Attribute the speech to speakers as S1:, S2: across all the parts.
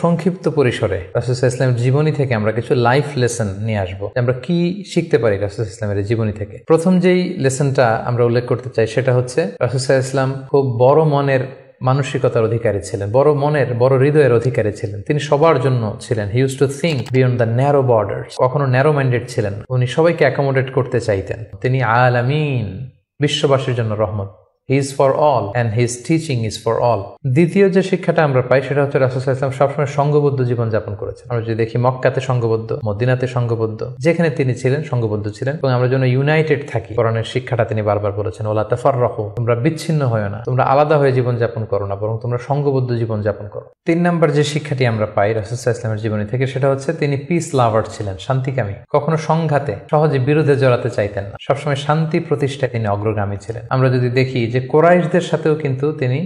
S1: সংক্ষিপ্ত পরিসরে রাসূল সাল্লাল্লাহু আলাইহি ওয়াসাল্লামের জীবনী থেকে আমরা কিছু লাইফ লেসন নিয়ে আসবো। আমরা কি শিখতে পারি রাসূল সাল্লাল্লাহু আলাইহি ওয়াসাল্লামের জীবনী থেকে। প্রথম যেই লেসনটা আমরা উল্লেখ করতে চাই সেটা হচ্ছে রাসূল সাল্লাল্লাহু আলাইহি ওয়াসাল্লাম খুব বড় মনের মানসিকতার অধিকারী ছিলেন, বড় হৃদয়ের অধিকারী ছিলেন। তিনি সবার জন্য ছিলেন। He use to think beyond the narrow borders. কখনো ন্যারো মাইন্ডেড ছিলেন। উনি সবাইকে অ্যাকোমোডেট করতে চাইতেন। তিনি আলামিন, বিশ্ববাসীর জন্য রহমত। He is for all and his teaching is for all. দ্বিতীয় যে শিক্ষাটা আমরা পাই সেটা হচ্ছে রাসূল সাল্লাল্লাহু আলাইহি ওয়াসাল্লাম সবসময় সংঘবদ্ধ জীবন যাপন করেছেন। আমরা যদি দেখি মক্কাতে সংঘবদ্ধ, মদিনাতে সংঘবদ্ধ, যেখানে তিনি ছিলেন সংঘবদ্ধ ছিলেন। এবং আমরা যেন ইউনাইটেড থাকি, কোরআনের শিক্ষাটা তিনি বারবার বলেছেন, ওয়ালা তাফাররাকু, তোমরা বিচ্ছিন্ন হয়ো না, তোমরা আলাদা হয়ে জীবন যাপন করো না, বরং তোমরা সংঘবদ্ধ জীবন যাপন করো। 3 নাম্বার যে শিক্ষাটি আমরা পাই রাসূল সাল্লাল্লাহু আলাইহি ওয়াসাল্লামের জীবনী থেকে সেটা হচ্ছে তিনি পিস লাভার ছিলেন, শান্তিকামী। কখনো সংঘাতে সহজে বিরোধে জড়াতে চাইতেন না। সবসময় শান্তি প্রতিষ্ঠায় তিনি অগ্রগামী ছিলেন। আমরা যদি দেখি যে কুরাইশদের সাথেও কিন্তু তিনি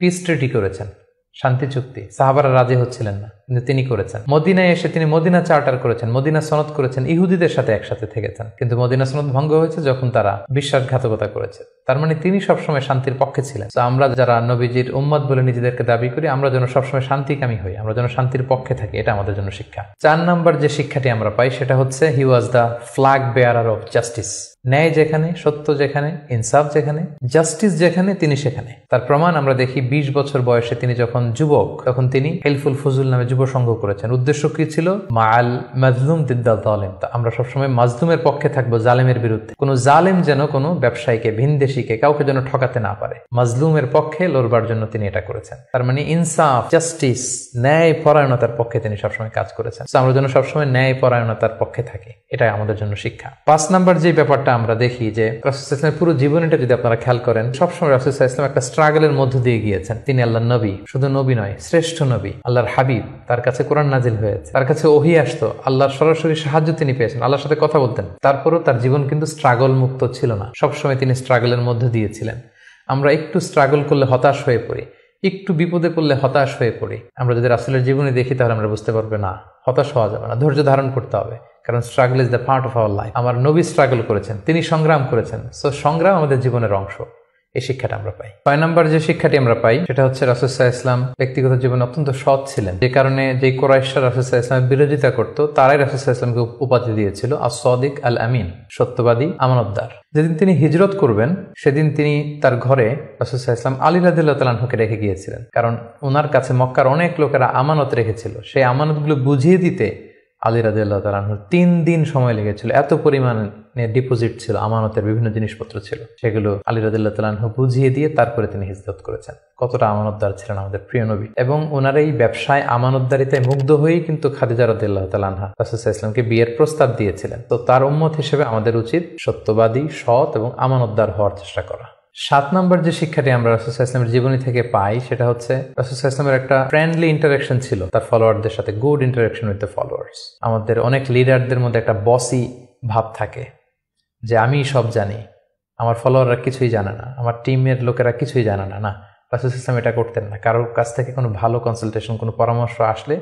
S1: পিস ট্রিটি করেছেন, শান্তি চুক্তি। সাহাবারা রাজি হচ্ছিলেন না, কিন্তু তিনি করেছেন। মদিনায় এসে তিনি মদিনা চার্টার করেছেন, মদিনা সনদ করেছেন, ইহুদিদের সাথে একসাথে থেকেছেন। কিন্তু মদিনা সনদ ভঙ্গ হয়েছে যখন তারা বিশ্বাসঘাতকতা করেছে। তার মানে তিনি সবসময় শান্তির পক্ষে ছিলেন। তো আমরা যারা নবীজির উম্মত বলে নিজেদেরকে দাবি করি, আমরা যেন সবসময় শান্তিকামী হই, আমরা যেন শান্তির পক্ষে থাকি, এটা আমাদের জন্য শিক্ষা। 4 নাম্বার যে শিক্ষাটি আমরা পাই সেটা হচ্ছে he was the flag bearer of justice. ন্যায় যেখানে, সত্য যেখানে, ইনসাফ যেখানে, জাস্টিস যেখানে, তিনি সেখানে। তার প্রমাণ আমরা দেখি 20 বছর বয়সে তিনি যখন যুবক, তখন তিনি হেলফুল ফুজুল নামে যুব সংঘ করেছেন। উদ্দেশ্য কি ছিল? মাআল মাজলুম দিদ্দাল জালিম। আমরা সবসময় মাজলুমের পক্ষে থাকবো, জালেমের বিরুদ্ধে। কোনো জালেম যেন কোনো ব্যবসায়ীকে, ভিনদেশীকে, কাউকে যেন ঠকাতে না পারে। মাজলুমের পক্ষে লড়বার জন্য তিনি এটা করেছেন। তার মানে ইনসাফ, জাস্টিস, ন্যায় পরায়ণতার পক্ষে তিনি সবসময় কাজ করেছেন। আমরা যেন সবসময় ন্যায় পরায়ণতার পক্ষে থাকি, এটাই আমাদের জন্য শিক্ষা। 5 নাম্বার যে ব্যাপারটা আমরা দেখি যে রাসূল সাল্লাল্লাহু আলাইহি ওয়াসাল্লামের পুরো জীবনীটা যদি আপনারা খেয়াল করেন, সবসময় রাসূল সাল্লাল্লাহু আলাইহি ওয়াসাল্লাম একটা স্ট্রাগলের মধ্য দিয়ে গিয়েছেন। তিনি আল্লাহর নবী, শুধু নবী নয়, শ্রেষ্ঠ নবী, আল্লাহর হাবিব। তার কাছে কোরআন নাজিল হয়েছে, তার কাছে ওহী আসতো, আল্লাহর সরাসরি সাহায্য তিনি পেয়েছেন, আল্লাহর সাথে কথা বলতেন। তারপরও তার জীবন কিন্তু স্ট্রাগল মুক্ত ছিল না। সবসময় তিনি স্ট্রাগলের মধ্য দিয়েছিলেন। আমরা একটু স্ট্রাগল করলে হতাশ হয়ে পড়ি, একটু বিপদে পড়লে হতাশ হয়ে পড়ি। আমরা যদি রাসূলের জীবনী দেখি তাহলে আমরা বুঝতে পারবো না, হতাশ হওয়া যাবে না, ধৈর্য ধারণ করতে হবে। কারণ struggle is the part of our life. আমার নবী স্ট্রাগল করেছেন, তিনি সংগ্রাম করেছেন। সো সংগ্রাম আমাদের জীবনের অংশ। এই শিক্ষাটা আমরা পাই। 6 নাম্বার যে শিক্ষাটি আমরা পাই সেটা হচ্ছে রাসূল সাল্লাল্লাহু আলাইহি ওয়াসাল্লাম ব্যক্তিগত জীবনে অত্যন্ত সৎ ছিলেন। যে কারণে যে কুরাইশরা রাসূল সাল্লাল্লাহু আলাইহি ওয়াসাল্লামের বিরোধিতা করত, তারাই রাসূল সাল্লাল্লাহু আলাইহি ওয়াসাল্লামকে উপাধি দিয়েছিল আস-সাদিক আল আমিন, সত্যবাদী, আমানতদার। যেদিন তিনি হিজরত করবেন সেদিন তিনি তার ঘরে রাসূল সাল্লাল্লাহু আলাইহি ওয়াসাল্লাম আলী রাদিয়াল্লাহু তাআলা আনহুকে রেখে গিয়েছিলেন। কারণ ওনার কাছে মক্কার অনেক লোকেরা আমানত রেখেছিল। সেই আমানতগুলো বুঝিয়ে দিতে আলী রাদিয়াল্লাহু তাআলা আনহুর 3 দিন সময় লেগেছিল। এত পরিমাণে ডিপোজিট ছিল, আমানতের বিভিন্ন জিনিসপত্র ছিল, সেগুলো আলী রাদিয়াল্লাহু তাআলা আনহু বুঝিয়ে দিয়ে তারপরে তিনি হিজরত করেছেন। কতটা আমানতদার ছিলেন আমাদের প্রিয় নবী। এবং ওনার এই ব্যবসায় আমানতদারিতায় মুগ্ধ হয়েই কিন্তু খাদিজা রাদিয়াল্লাহু তাআলা আনহা রাসূল সাল্লাল্লাহু আলাইহি ওয়াসাল্লামকে বিয়ের প্রস্তাব দিয়েছিলেন। তো তার উম্মত হিসেবে আমাদের উচিত সত্যবাদী, সৎ এবং আমানতদার হওয়ার চেষ্টা করা। 7 নাম্বার যে শিক্ষাটি আমরা রাসূল সাল্লাল্লাহু আলাইহি ওয়াসাল্লামের জীবনী থেকে পাই সেটা হচ্ছে রাসূল সাল্লাল্লাহু আলাইহি ওয়াসাল্লামের একটা ফ্রেন্ডলি ইন্টারাকশন ছিল তার ফলোয়ারদের সাথে, good interaction with the followers. আমাদের অনেক লিডারদের মধ্যে একটা বসি ভাব থাকে যে আমি সব জানি, আমার ফলোয়াররা কিছুই জানে না, আমার টিমের লোকেরা কিছুই জানে না। না, রাসূল সাল্লাল্লাহু আলাইহি ওয়াসাল্লাম এটা করতেন না। কারোর কাছ থেকে কোনো ভালো কনসালটেশন, কোনো পরামর্শ আসলে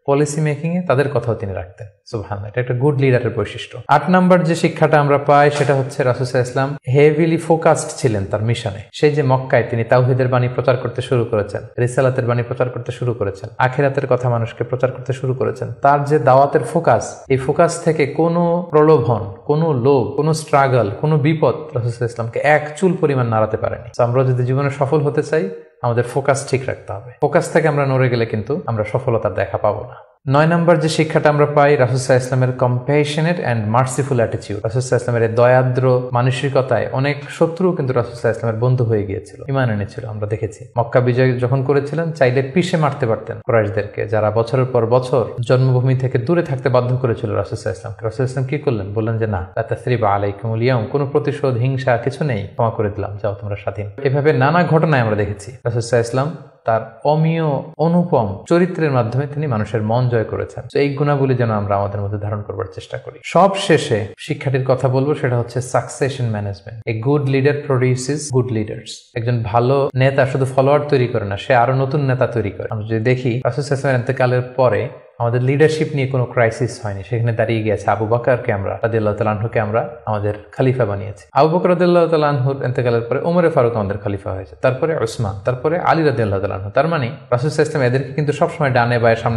S1: পলিসি মেকিং এ তাদের কথাও তিনি রাখতেন। সুবহানাল্লাহ, এটা একটা গুড লিডারের বৈশিষ্ট্য। 8 নাম্বার যে শিক্ষাটা আমরা পাই সেটা হচ্ছে রাসূল সাল্লাল্লাহু আলাইহি ওয়াসাল্লাম হেভিলি ফোকাসড ছিলেন তার মিশনে। সেই যে মক্কায় তিনি তাওহীদের বাণী প্রচার করতে শুরু করেছেন, রিসালাতের বাণী প্রচার করতে শুরু করেছেন, আখিরাতের কথা মানুষকে প্রচার করতে শুরু করেছেন। তার যে দাওয়াতের ফোকাস, এই ফোকাস থেকে কোনো প্রলোভন, কোনো লোভ, কোনো স্ট্রাগল, কোনো বিপদ রাসূল সাল্লাল্লাহু আলাইহি ওয়াসাল্লামকে এক চুল পরিমাণ নাড়াতে পারেনি। আমরা যদি জীবনে সফল হতে চাই আমাদের ফোকাস ঠিক রাখতে হবে। ফোকাস থেকে আমরা নড়ে গেলে কিন্তু আমরা সফলতার দেখা পাবো না। 9 নাম্বার যে শিক্ষাটা আমরা পাই রাসূল সাল্লাল্লাহু আলাইহি ওয়াসাল্লামের কম্প্যাশনেট এন্ড মার্সিফুল অ্যাটিটিউড। রাসূল সাল্লাল্লাহু আলাইহি ওয়াসাল্লামের দয়াদ্র মানসিকতায় অনেক শত্রু কিন্তু রাসূল সাল্লাল্লাহু আলাইহি ওয়াসাল্লামের বন্ধু হয়ে গিয়েছিল, ঈমান এনেছিল। আমরা দেখেছি মক্কা বিজয় যখন করেছিলেন চাইলে পিষে মারতে পারতেন কুরাইশদেরকে, যারা বছরের পর বছর জন্মভূমি থেকে দূরে থাকতে বাধ্য করেছিল রাসূল সাল্লাল্লাহু আলাইহি ওয়াসাল্লামকে। রাসূল সাল্লাল্লাহু আলাইহি ওয়াসাল্লাম কি করলেন? বললেন যে না, লা তাসরিবা আলাইকুমুল ইয়াউম, কোনো প্রতিশোধ, হিংসা কিছু নেই, ক্ষমা করে দিলাম, যাও তোমরা স্বাধীন। এভাবে নানা ঘটনায় আমরা দেখেছি রাসূল সাল্লাল্লাহু আলাইহি ওয়াসাল্লাম তার অমীয় অনুপম চরিত্রের মাধ্যমে তিনি মানুষের মন জয় করেছেন। তো এই গুণাবলী যেন আমরা আমাদের মধ্যে ধারণ করবার চেষ্টা করি। সব শেষে শিক্ষাটির কথা বলবো, সেটা হচ্ছে succession management. A good leader produces good leaders. একজন ভালো নেতা শুধু ফলোয়ার তৈরি করে না, সে আরো নতুন নেতা তৈরি করে। আমরা যদি দেখি রাসূল সাল্লাল্লাহু আলাইহি ওয়াসাল্লামের ইন্তেকালের পরে আমাদের লিডারশিপ নিয়ে কোনো ক্রাইসিস হয়নি। সেখানে দাঁড়িয়ে গিয়েছে আবু বকরকে আমরা রাদিয়াল্লাহু তাআলা আনহুকে আমরা আমাদের খলিফা বানিয়েছি। আবু বকর রাদিয়াল্লাহু তাআলা আনহুর ইন্তেকালের পরে ওমর ফারুক আমাদের খলিফা হয়েছে, তারপরে উসমান, তারপরে আলী রাদিয়াল্লাহু তাআলা আনহু। তার মানে রাসূল সাল্লাল্লাহু আলাইহি ওয়াসাল্লাম এদেরকে কিন্তু সবসময় ডানে বায়ে সামনে